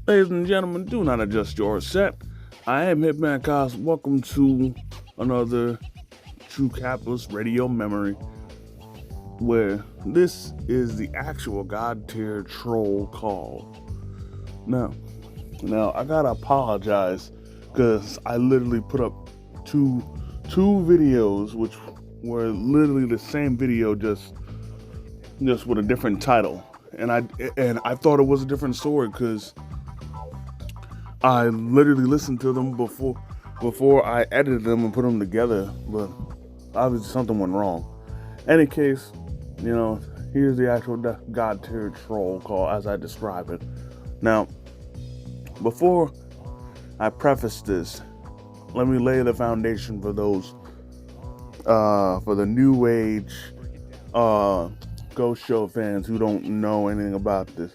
Ladies and gentlemen, do not adjust your set. I am Hitman Cos. Welcome to another True Capitalist Radio Memory, where this is the actual God tier troll call. Now, I gotta apologize because I literally put up two videos which were literally the same video, just with a different title, and I thought it was a different story because I literally listened to them before I edited them and put them together, but obviously something went wrong. Any case, here's the actual God tier troll call as I describe it. Now, before I preface this, let me lay the foundation for those for the new age Ghost Show fans who don't know anything about this.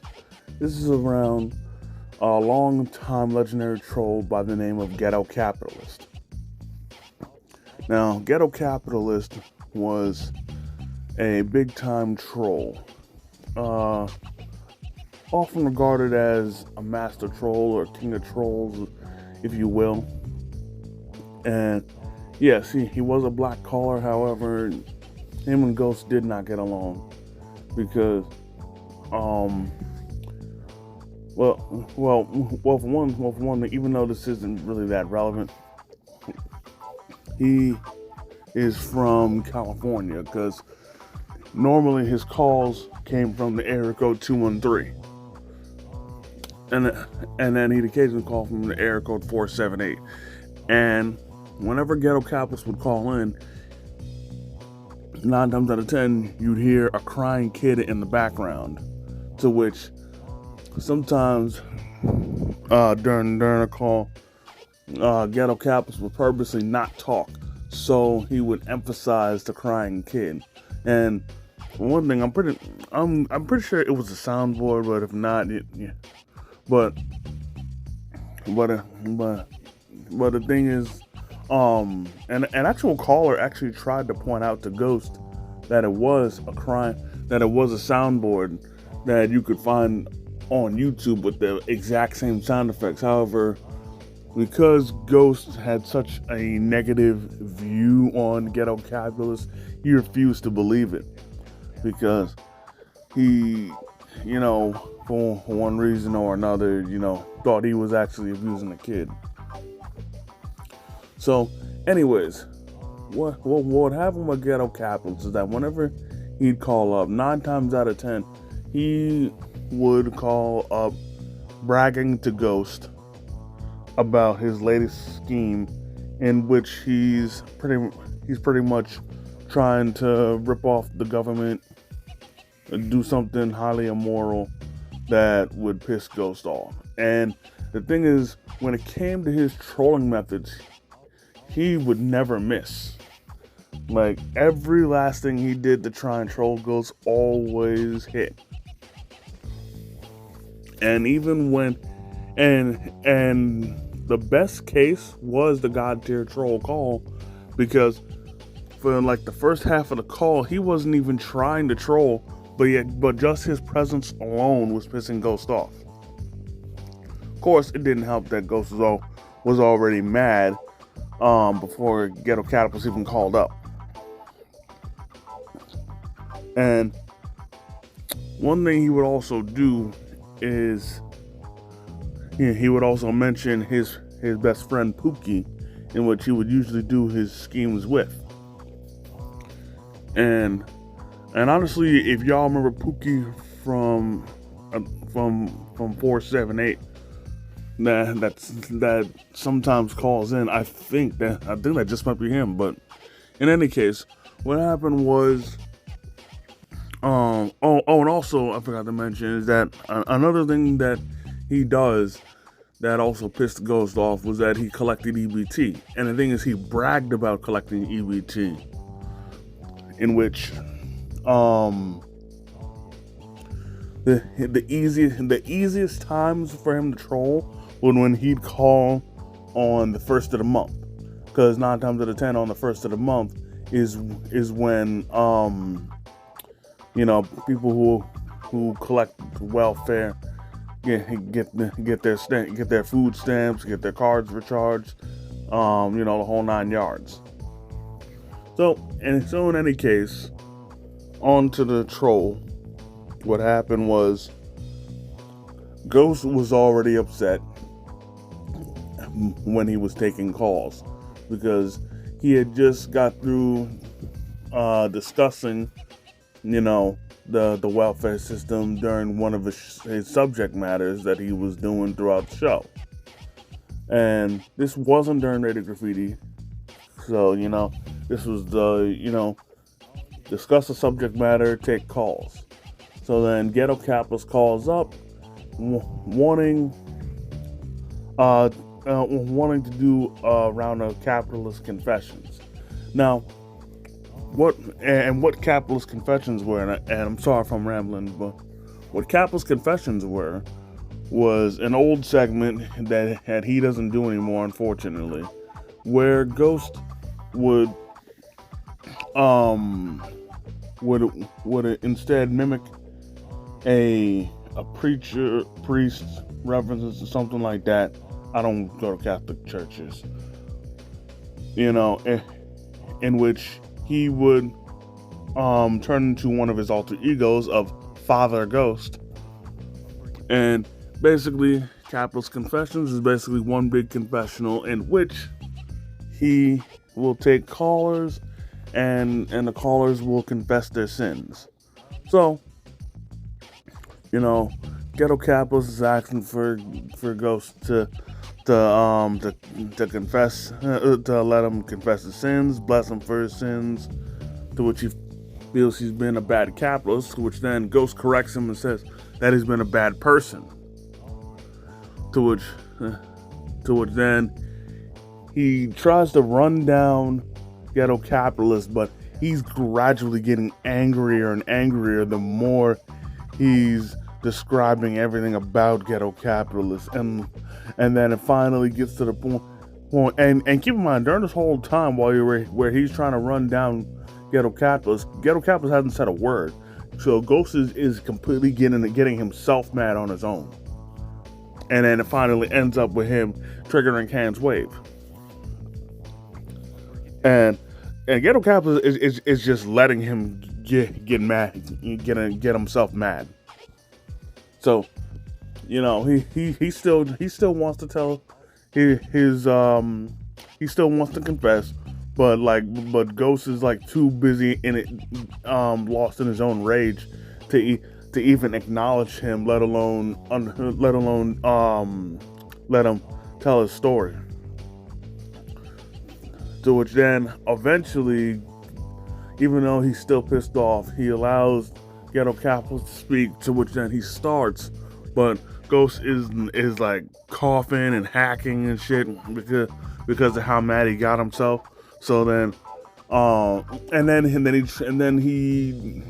This is around a long-time legendary troll by the name of Ghetto Capitalist. Now, Ghetto Capitalist was a big-time troll, often regarded as a master troll or king of trolls, if you will. And yes, he was a black caller. However, him and Ghost did not get along because, for one, even though this isn't really that relevant, he is from California, because normally his calls came from the area code 213, and then he'd occasionally call from the area code 478. And whenever Ghetto Capitalist would call in, 9 times out of 10, you'd hear a crying kid in the background, to which sometimes during a call, Ghetto Capitalist would purposely not talk, so he would emphasize the crying kid. And for one thing, I'm pretty sure it was a soundboard, but if not, but the thing is, an actual caller actually tried to point out to Ghost that it was a soundboard that you could find on YouTube with the exact same sound effects. However, because Ghost had such a negative view on Ghetto Capitalist, he refused to believe it, because he, for one reason or another, thought he was actually abusing a kid. So, anyways, what happened with Ghetto Capitalist is that whenever he'd call up, 9 times out of 10, he would call up bragging to Ghost about his latest scheme, in which he's pretty much trying to rip off the government and do something highly immoral that would piss Ghost off. And the thing is, when it came to his trolling methods, he would never miss. Like, every last thing he did to try and troll Ghost always hit. And even when, and the best case was the God tier troll call, because for like the first half of the call, he wasn't even trying to troll, but just his presence alone was pissing Ghost off. Of course, it didn't help that Ghost was already mad before Ghetto Capitalist even called up. And one thing he would also do is he would also mention his best friend Pookie, in which he would usually do his schemes with. And honestly, if y'all remember Pookie from 478, that sometimes calls in, I think that just might be him. But in any case, what happened was, and also I forgot to mention is that another thing that he does that also pissed Ghost off was that he collected EBT. And the thing is, he bragged about collecting EBT, in which the easiest times for him to troll was when he'd call on the first of the month, because 9 times out of 10 on the first of the month is when people who collect welfare get their food stamps, get their cards recharged, the whole 9 yards. So in any case, on to the troll. What happened was Ghost was already upset when he was taking calls because he had just got through discussing, the welfare system during one of his subject matters that he was doing throughout the show. And this wasn't during Radio Graffiti, so this was the discuss the subject matter, take calls. So then Ghetto Capitalist calls up, wanting to do a round of capitalist confessions. Now, what capitalist confessions were, and I'm sorry if I'm rambling, but what capitalist confessions were was an old segment that he doesn't do anymore, unfortunately, where Ghost would instead mimic a priest references to something like that. I don't go to Catholic churches, in which he would turn into one of his alter egos of Father Ghost. And basically, Capitalist Confessions is basically one big confessional in which he will take callers and the callers will confess their sins. So, Ghetto Capitalist is asking for Ghost to confess, to let him confess his sins, bless him for his sins, to which he feels he's been a bad capitalist, to which then Ghost corrects him and says that he's been a bad person. To which then he tries to run down Ghetto Capitalist, but he's gradually getting angrier and angrier the more he's describing everything about Ghetto Capitalist, and then it finally gets to the point. And keep in mind, during this whole time where he's trying to run down Ghetto Capitalist hasn't said a word. So Ghost is completely getting himself mad on his own, and then it finally ends up with him triggering Can's wave. And Ghetto Capitalist is just letting him get mad, get himself mad. So, he still wants to tell his he still wants to confess, but Ghost is too busy in it, lost in his own rage to even acknowledge him, let alone let him tell his story. To which then eventually, even though he's still pissed off, he allows Ghetto Capitalist to speak, to which then he starts, but Ghost is coughing and hacking and shit because of how mad he got himself. So then and then he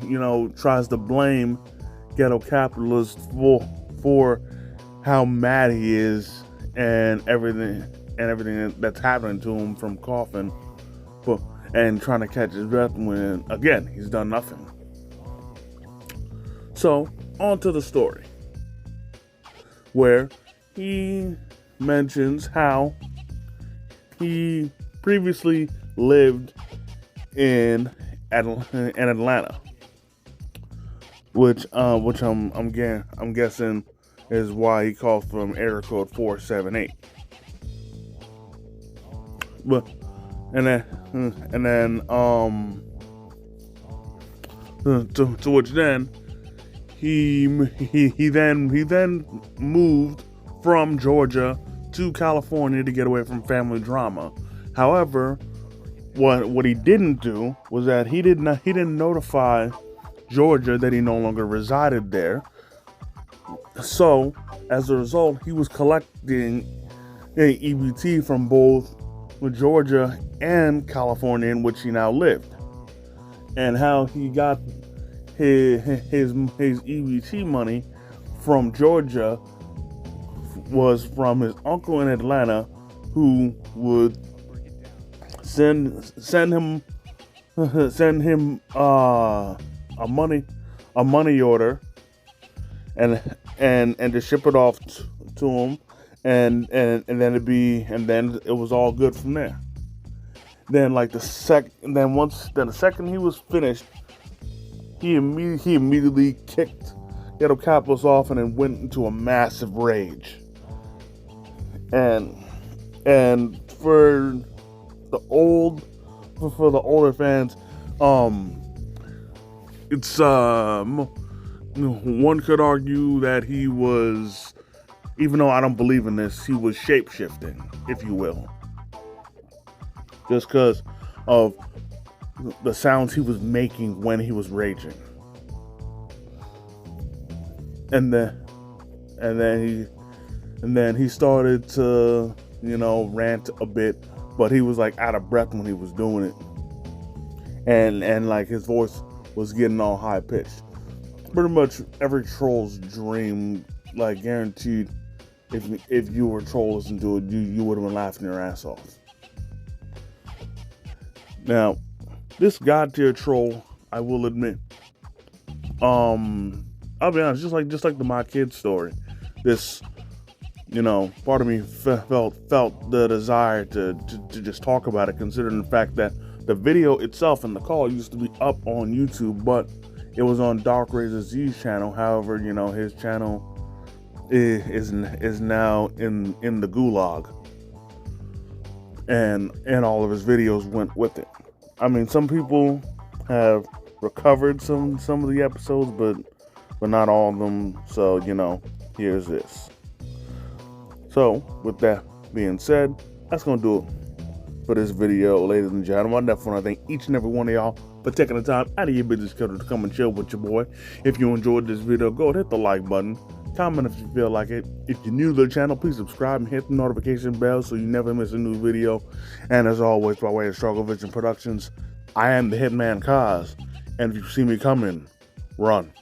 tries to blame Ghetto Capitalist for how mad he is and everything that's happening to him, from coughing and trying to catch his breath, when again he's done nothing. So, on to the story, where he mentions how he previously lived in Atlanta, which I'm guessing is why he called from area code 478. But and then to which then he then moved from Georgia to California to get away from family drama. However, what he didn't do was that he didn't notify Georgia that he no longer resided there. So as a result, he was collecting EBT from both Georgia and California, in which he now lived. And how he got his EBT money from Georgia was from his uncle in Atlanta, who would send him a money order, and and to ship it off to him, and then it was all good from there. Then like the second he was finished, he immediately kicked Ghetto Capitalist off and then went into a massive rage. And for the older fans, it's one could argue that he was, even though I don't believe in this, he was shape shifting, if you will, just because of the sounds he was making when he was raging. And then he started to, rant a bit, but he was like out of breath when he was doing it, and like his voice was getting all high pitched. Pretty much every troll's dream, like guaranteed. If you were a troll listening to it, you would have been laughing your ass off. Now, this god tier troll, I will admit, I'll be honest, just like the My Kids story, this, part of me felt the desire to just talk about it, considering the fact that the video itself and the call used to be up on YouTube, but it was on Dark Razor Z's channel. However, his channel is now in the gulag, and all of his videos went with it. I mean, some people have recovered some of the episodes, but not all of them. So, here's this. So, with that being said, that's going to do it for this video, ladies and gentlemen. I definitely want to thank each and every one of y'all for taking the time out of your busy schedule to come and chill with your boy. If you enjoyed this video, go ahead, hit the like button. Comment if you feel like it. If you're new to the channel, please subscribe and hit the notification bell so you never miss a new video. And as always, by way of Struggle Vision Productions, I am the Hitman Kaz. And if you see me coming, run.